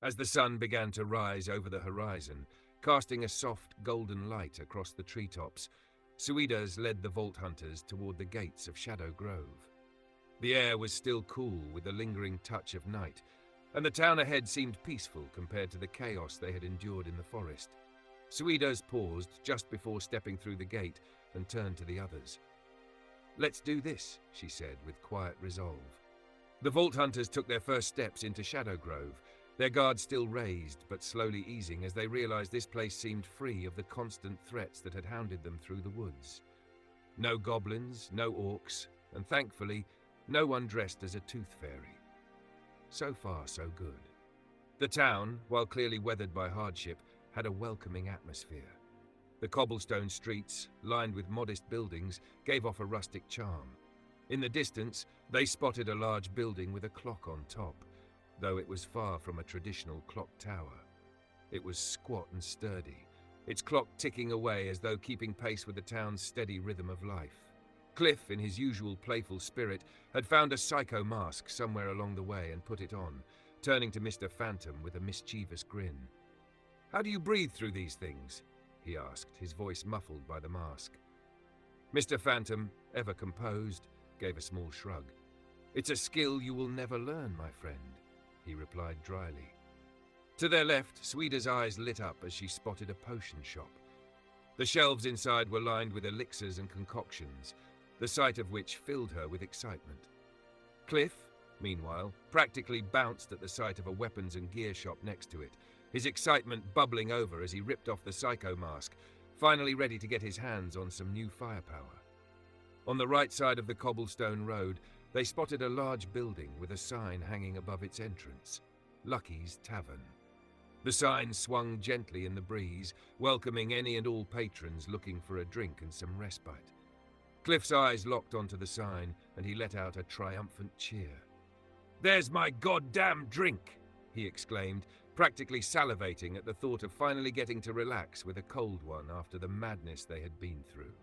As the sun began to rise over the horizon, casting a soft golden light across the treetops, Suidas led the Vault Hunters toward the gates of Shadow Grove. The air was still cool with the lingering touch of night, and the town ahead seemed peaceful compared to the chaos they had endured in the forest. Suidas paused just before stepping through the gate and turned to the others. "Let's do this," she said with quiet resolve. The Vault Hunters took their first steps into Shadow Grove, their guards still raised but slowly easing as they realized this place seemed free of the constant threats that had hounded them through the woods. No goblins, no orcs, and thankfully, no one dressed as a tooth fairy. So far, so good. The town, while clearly weathered by hardship, had a welcoming atmosphere. The cobblestone streets, lined with modest buildings, gave off a rustic charm. In the distance, they spotted a large building with a clock on top, though it was far from a traditional clock tower. It was squat and sturdy, its clock ticking away as though keeping pace with the town's steady rhythm of life. Cliff, in his usual playful spirit, had found a psycho mask somewhere along the way and put it on, turning to Mr. Phantom with a mischievous grin. "How do you breathe through these things?" he asked, his voice muffled by the mask. Mr. Phantom, ever composed, gave a small shrug. "It's a skill you will never learn, my friend," he replied dryly. To their left, Suida's eyes lit up as she spotted a potion shop. The shelves inside were lined with elixirs and concoctions, the sight of which filled her with excitement. Cliff, meanwhile, practically bounced at the sight of a weapons and gear shop next to it, his excitement bubbling over as he ripped off the psycho mask, finally ready to get his hands on some new firepower. On the right side of the cobblestone road, they spotted a large building with a sign hanging above its entrance, Lucky's Tavern. The sign swung gently in the breeze, welcoming any and all patrons looking for a drink and some respite. Cliff's eyes locked onto the sign, and he let out a triumphant cheer. "There's my goddamn drink!" he exclaimed, practically salivating at the thought of finally getting to relax with a cold one after the madness they had been through.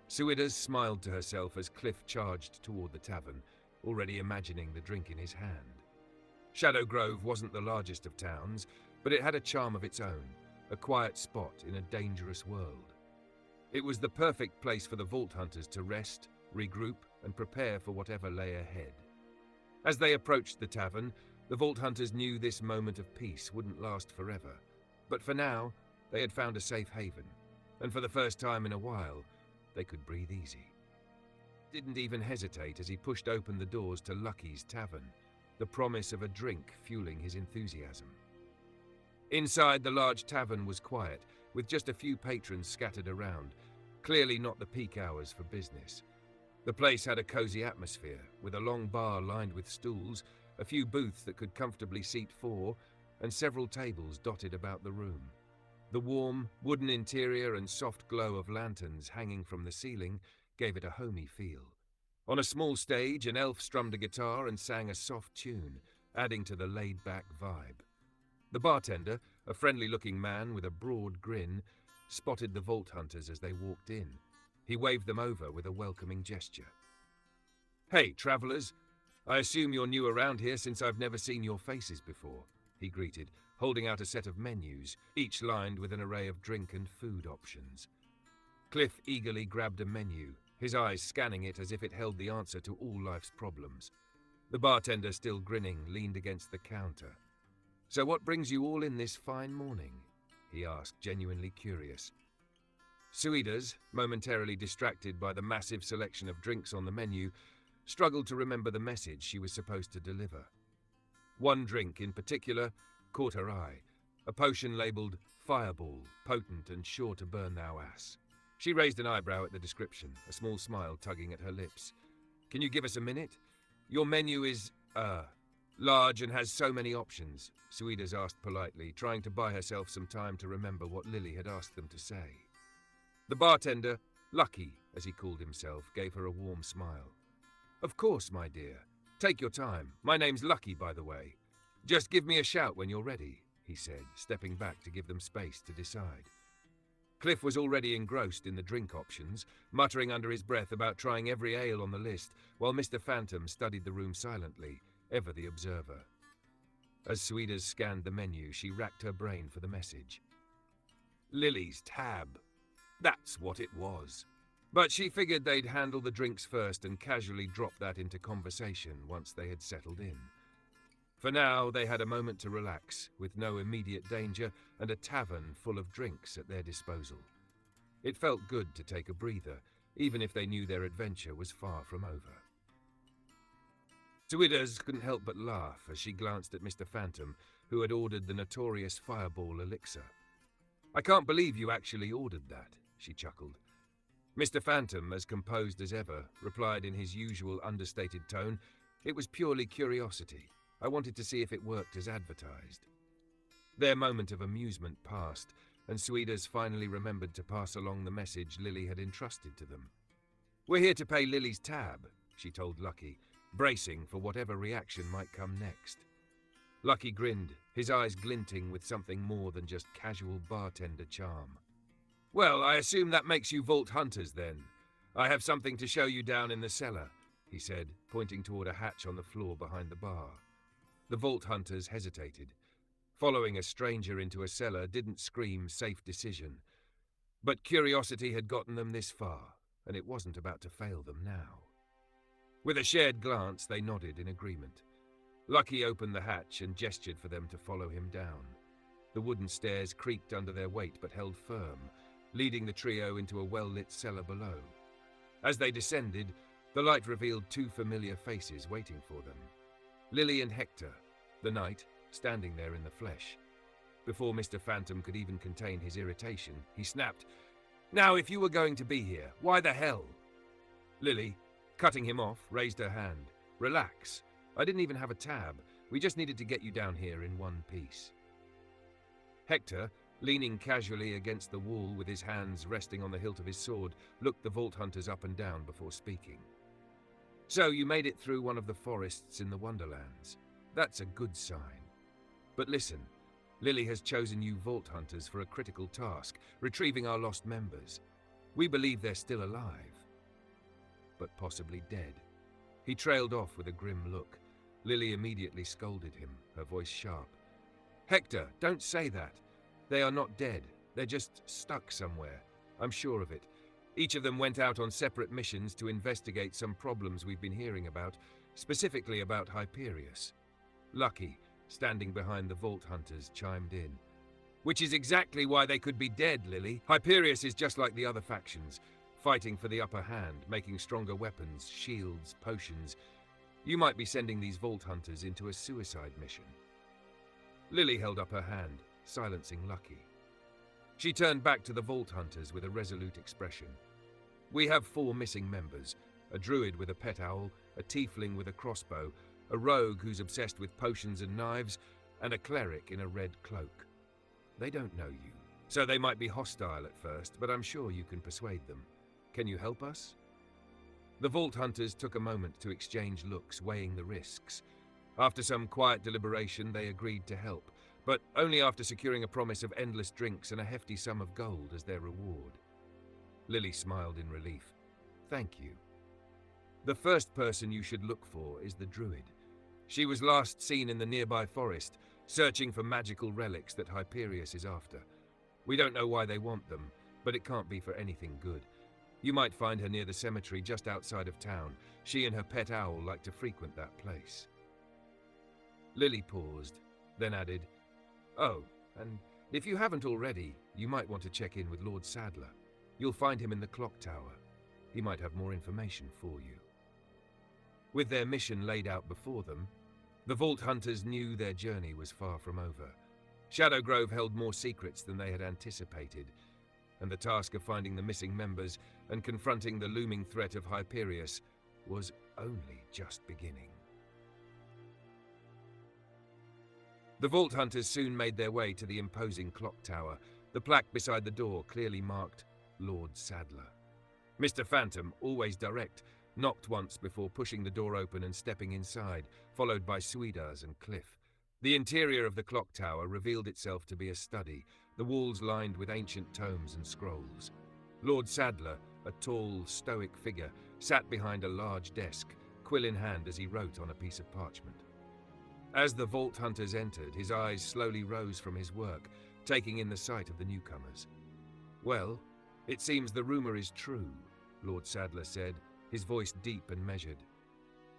Suidas smiled to herself as Cliff charged toward the tavern, already imagining the drink in his hand. Shadow Grove wasn't the largest of towns, but it had a charm of its own, a quiet spot in a dangerous world. It was the perfect place for the Vault Hunters to rest, regroup, and prepare for whatever lay ahead. As they approached the tavern, the Vault Hunters knew this moment of peace wouldn't last forever, but for now, they had found a safe haven, and for the first time in a while, they could breathe easy. Didn't even hesitate as he pushed open the doors to Lucky's Tavern, the promise of a drink fueling his enthusiasm. Inside, the large tavern was quiet, with just a few patrons scattered around, clearly not the peak hours for business. The place had a cozy atmosphere, with a long bar lined with stools, a few booths that could comfortably seat 4, and several tables dotted about the room. The warm, wooden interior and soft glow of lanterns hanging from the ceiling gave it a homey feel. On a small stage, an elf strummed a guitar and sang a soft tune, adding to the laid-back vibe. The bartender, a friendly-looking man with a broad grin, spotted the Vault Hunters as they walked in. He waved them over with a welcoming gesture. "Hey, travelers. I assume you're new around here since I've never seen your faces before," he greeted, holding out a set of menus, each lined with an array of drink and food options. Cliff eagerly grabbed a menu, his eyes scanning it as if it held the answer to all life's problems. The bartender, still grinning, leaned against the counter. "So what brings you all in this fine morning?" he asked, genuinely curious. Suidas, momentarily distracted by the massive selection of drinks on the menu, struggled to remember the message she was supposed to deliver. One drink in particular caught her eye, a potion labelled Fireball, potent and sure to burn thou ass. She raised an eyebrow at the description, a small smile tugging at her lips. "Can you give us a minute? Your menu is, large and has so many options," Suidas asked politely, trying to buy herself some time to remember what Lily had asked them to say. The bartender, Lucky, as he called himself, gave her a warm smile. "Of course, my dear. Take your time. My name's Lucky, by the way. Just give me a shout when you're ready," he said, stepping back to give them space to decide. Cliff was already engrossed in the drink options, muttering under his breath about trying every ale on the list, while Mr. Phantom studied the room silently, ever the observer. As Suidas scanned the menu, she racked her brain for the message. Lily's tab. That's what it was. But she figured they'd handle the drinks first and casually drop that into conversation once they had settled in. For now, they had a moment to relax, with no immediate danger and a tavern full of drinks at their disposal. It felt good to take a breather, even if they knew their adventure was far from over. Suidas couldn't help but laugh as she glanced at Mr. Phantom, who had ordered the notorious fireball elixir. "I can't believe you actually ordered that," she chuckled. Mr. Phantom, as composed as ever, replied in his usual understated tone, "It was purely curiosity. I wanted to see if it worked as advertised." Their moment of amusement passed, and Suidas finally remembered to pass along the message Lily had entrusted to them. "We're here to pay Lily's tab," she told Lucky, bracing for whatever reaction might come next. Lucky grinned, his eyes glinting with something more than just casual bartender charm. "Well, I assume that makes you Vault Hunters, then. I have something to show you down in the cellar," he said, pointing toward a hatch on the floor behind the bar. The Vault Hunters hesitated. Following a stranger into a cellar didn't scream safe decision. But curiosity had gotten them this far, and it wasn't about to fail them now. With a shared glance, they nodded in agreement. Lucky opened the hatch and gestured for them to follow him down. The wooden stairs creaked under their weight but held firm, leading the trio into a well-lit cellar below. As they descended, the light revealed two familiar faces waiting for them. Lily and Hector, the knight, standing there in the flesh. Before Mr. Phantom could even contain his irritation, he snapped, "Now, if you were going to be here, why the hell?" Lily, cutting him off, raised her hand. "Relax. I didn't even have a tab. We just needed to get you down here in one piece." Hector, leaning casually against the wall with his hands resting on the hilt of his sword, looked the Vault Hunters up and down before speaking. "So you made it through one of the forests in the Wonderlands. That's a good sign. But listen, Lily has chosen you Vault Hunters for a critical task, retrieving our lost members. We believe they're still alive, but possibly dead." He trailed off with a grim look. Lily immediately scolded him, her voice sharp. "Hector, don't say that. They are not dead. They're just stuck somewhere. I'm sure of it. Each of them went out on separate missions to investigate some problems we've been hearing about, specifically about Hyperius." Lucky, standing behind the Vault Hunters, chimed in. "Which is exactly why they could be dead, Lily. Hyperius is just like the other factions, fighting for the upper hand, making stronger weapons, shields, potions. You might be sending these Vault Hunters into a suicide mission." Lily held up her hand, silencing Lucky. She turned back to the Vault Hunters with a resolute expression. "We have 4 missing members: a druid with a pet owl, a tiefling with a crossbow, a rogue who's obsessed with potions and knives, and a cleric in a red cloak. They don't know you, so they might be hostile at first, but I'm sure you can persuade them. Can you help us?" The Vault Hunters took a moment to exchange looks, weighing the risks. After some quiet deliberation, they agreed to help, but only after securing a promise of endless drinks and a hefty sum of gold as their reward. Lily smiled in relief. "Thank you. The first person you should look for is the druid. She was last seen in the nearby forest, searching for magical relics that Hyperius is after. We don't know why they want them, but it can't be for anything good. You might find her near the cemetery just outside of town. She and her pet owl like to frequent that place." Lily paused, then added, "Oh, and if you haven't already, you might want to check in with Lord Sadler. You'll find him in the clock tower. He might have more information for you." With their mission laid out before them, the Vault Hunters knew their journey was far from over. Shadow Grove held more secrets than they had anticipated, and the task of finding the missing members and confronting the looming threat of Hyperius was only just beginning. The Vault Hunters soon made their way to the imposing clock tower, the plaque beside the door clearly marked Lord Sadler. Mr. Phantom, always direct, knocked once before pushing the door open and stepping inside, followed by Suidas and Cliff. The interior of the clock tower revealed itself to be a study, the walls lined with ancient tomes and scrolls. Lord Sadler, a tall, stoic figure, sat behind a large desk, quill in hand as he wrote on a piece of parchment. As the Vault Hunters entered, his eyes slowly rose from his work, taking in the sight of the newcomers. "Well, it seems the rumor is true," Lord Sadler said, his voice deep and measured.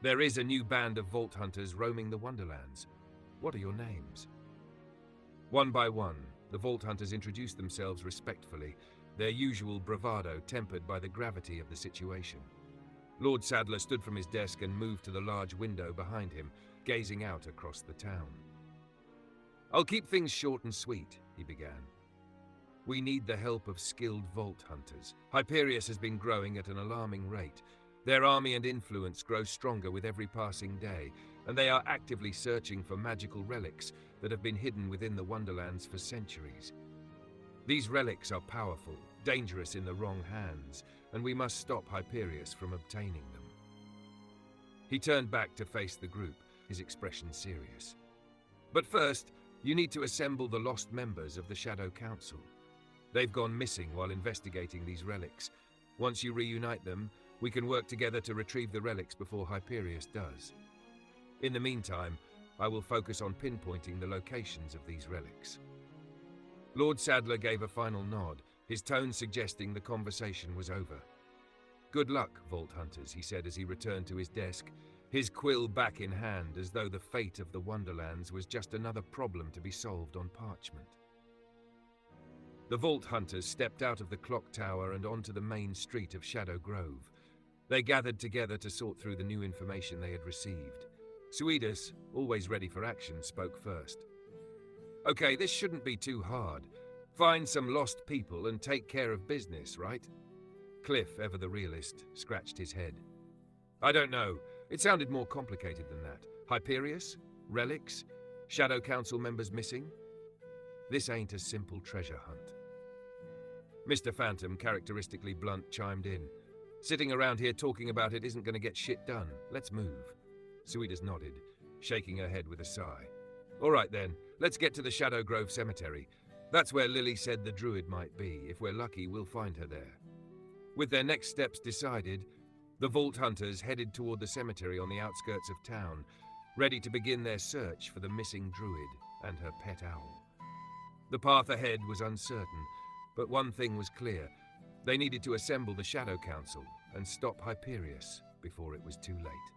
"There is a new band of Vault Hunters roaming the Wonderlands. What are your names?" One by one, the Vault Hunters introduced themselves respectfully, their usual bravado tempered by the gravity of the situation. Lord Sadler stood from his desk and moved to the large window behind him, gazing out across the town. "I'll keep things short and sweet," he began. "We need the help of skilled Vault Hunters. Hyperius has been growing at an alarming rate. Their army and influence grow stronger with every passing day, and they are actively searching for magical relics that have been hidden within the Wonderlands for centuries. These relics are powerful, dangerous in the wrong hands, and we must stop Hyperius from obtaining them." He turned back to face the group, his expression serious. "But first, you need to assemble the lost members of the Shadow Council. They've gone missing while investigating these relics. Once you reunite them, we can work together to retrieve the relics before Hyperius does. In the meantime, I will focus on pinpointing the locations of these relics." Lord Sadler gave a final nod, his tone suggesting the conversation was over. "Good luck, Vault Hunters," he said as he returned to his desk, his quill back in hand as though the fate of the Wonderlands was just another problem to be solved on parchment. The Vault Hunters stepped out of the clock tower and onto the main street of Shadow Grove. They gathered together to sort through the new information they had received. Suidas, always ready for action, spoke first. "Okay, this shouldn't be too hard. Find some lost people and take care of business, right?" Cliff, ever the realist, scratched his head. "I don't know. It sounded more complicated than that. Hyperius? Relics? Shadow Council members missing? This ain't a simple treasure hunt." Mr. Phantom, characteristically blunt, chimed in. "Sitting around here talking about it isn't going to get shit done. Let's move." Suidas nodded, shaking her head with a sigh. "All right then, let's get to the Shadow Grove Cemetery. That's where Lily said the druid might be. If we're lucky, we'll find her there." With their next steps decided, the Vault Hunters headed toward the cemetery on the outskirts of town, ready to begin their search for the missing druid and her pet owl. The path ahead was uncertain, but one thing was clear. They needed to assemble the Shadow Council and stop Hyperius before it was too late.